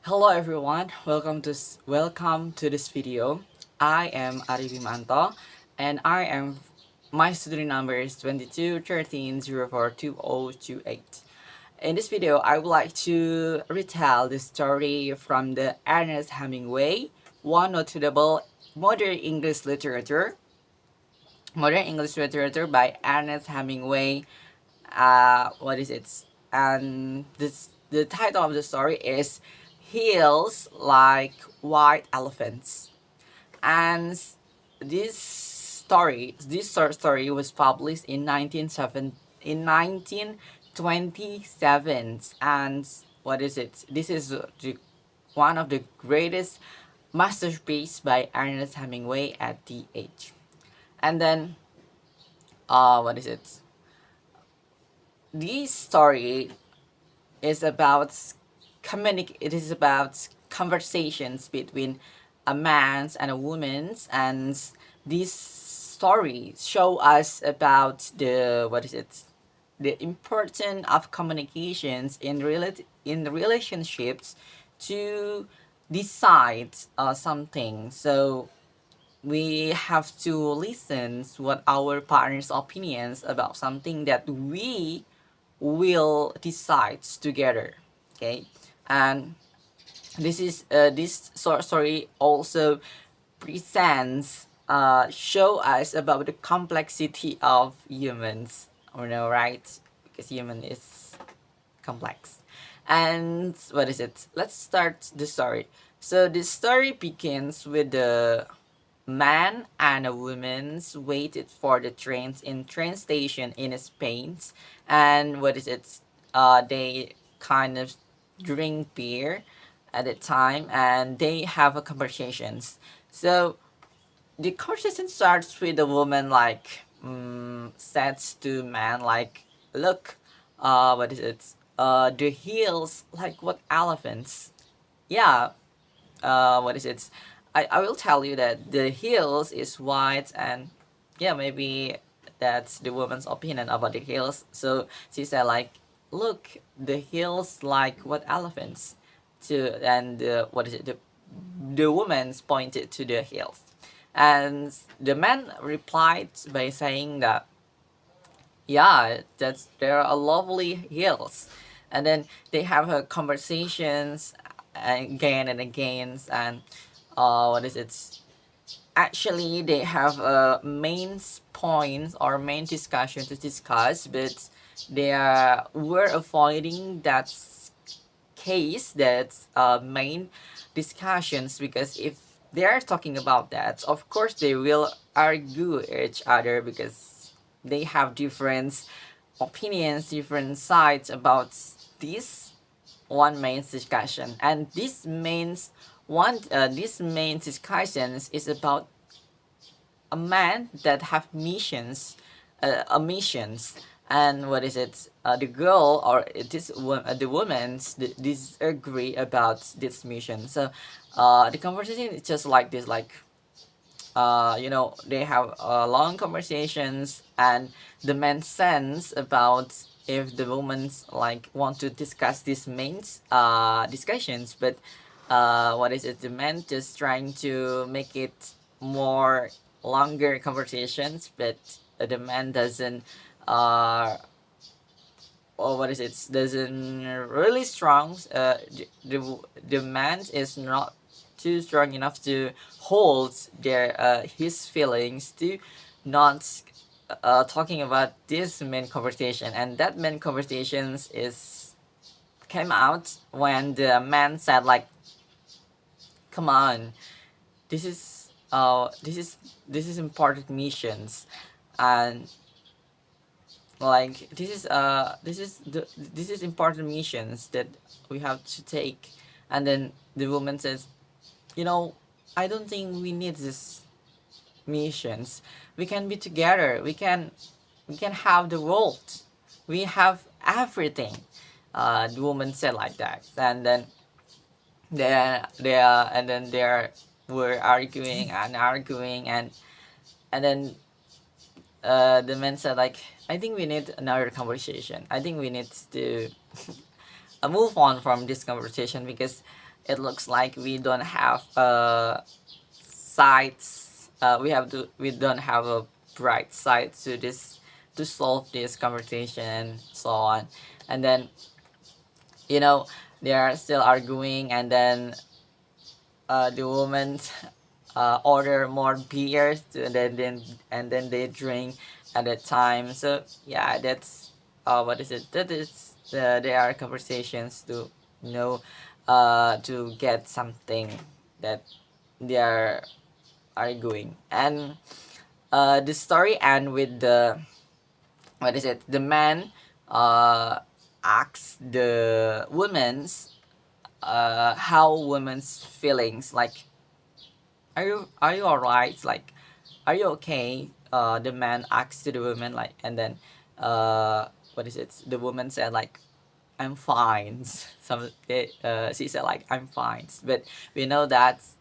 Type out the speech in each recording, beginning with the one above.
Hello everyone, welcome to this video. I am Ari Bima Anto, and my student number is 2213042028. In this video, I would like to retell the story from the Ernest Hemingway, one notable modern English literature, modern English literature by Ernest Hemingway. What is it? And the title of the story is "Heels Like White Elephants." And this story was published in 1927. And what is it? This is one of the greatest masterpiece by Ernest Hemingway at the age. And then, what is it? This story is about it is about conversations between a man's and a woman's, and this story show us about the what is it the importance of communications in relationships to decide something. So we have to listen to what our partner's opinions about something that we will decide together. Okay. And this story also presents show us about the complexity of humans, you know, right? Because human is complex. And what is it? Let's start the story. So this story begins with the man and a woman's waited for the trains in train station in Spain. And what is it? They kind of drink beer at the time, and they have a conversations. So the conversation starts with the woman like says to man like, look, what is it? The heels like what elephants? Yeah. What is it? I will tell you that the heels is white, and yeah, maybe that's the woman's opinion about the heels. So she said like, look, the heels like what elephants? To and what is it? The woman's pointed to the heels, and the man replied by saying that yeah, that's there are lovely heels, and then they have conversations again and again, and what is it? Actually, they have main points or main discussion to discuss, but were avoiding that case, that main discussions, because if they are talking about that, of course they will argue each other because they have different opinions, different sides about this one main discussion. And this main discussions is about a man that have missions, a missions, and what is it? The girl or the woman's disagree about this mission. So, the conversation is just like this, like they have long conversations, and the man sense about if the woman's like want to discuss these main discussions, but what is it? The man just trying to make it more longer conversations, but the man doesn't or what is it? Doesn't really strong. The man is not too strong enough to hold his feelings to not talking about this main conversation, and that main conversations is came out when the man said like, come on, this is important missions, and like this is important missions that we have to take. And then the woman says, you know, I don't think we need these missions. We can be together, we can have the world, we have everything. The woman said like that, and then they were arguing and arguing, and then the man said like, I think we need another conversation, I think we need to move on from this conversation, because it looks like we don't have sides. We don't have a bright side to this, to solve this conversation and so on. And then, you know, they are still arguing, and then the woman order more beers, and then they drink at that time. So yeah, that's what is it? That is there are conversations to, you know, to get something that they are arguing. And the story end with the, what is it? The man asks the woman's how women's feelings, like, are you alright? Like, are you okay? The man asks to the woman, like, and then what is it? The woman said like, I'm fine. She said like, I'm fine, but we know that's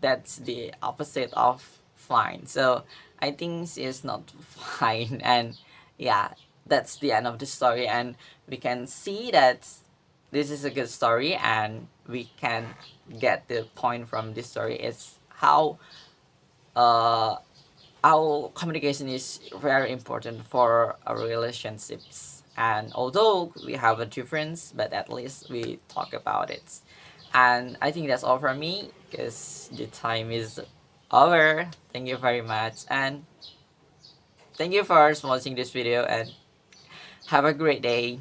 the opposite of fine. So I think it's not fine, and yeah, that's the end of the story. And we can see that this is a good story, and we can get the point from this story is uh, how communication is very important for our relationships. And although we have a difference, but at least we talk about it. And I think that's all from me because the time is over. Thank you very much, and thank you for watching this video, and have a great day.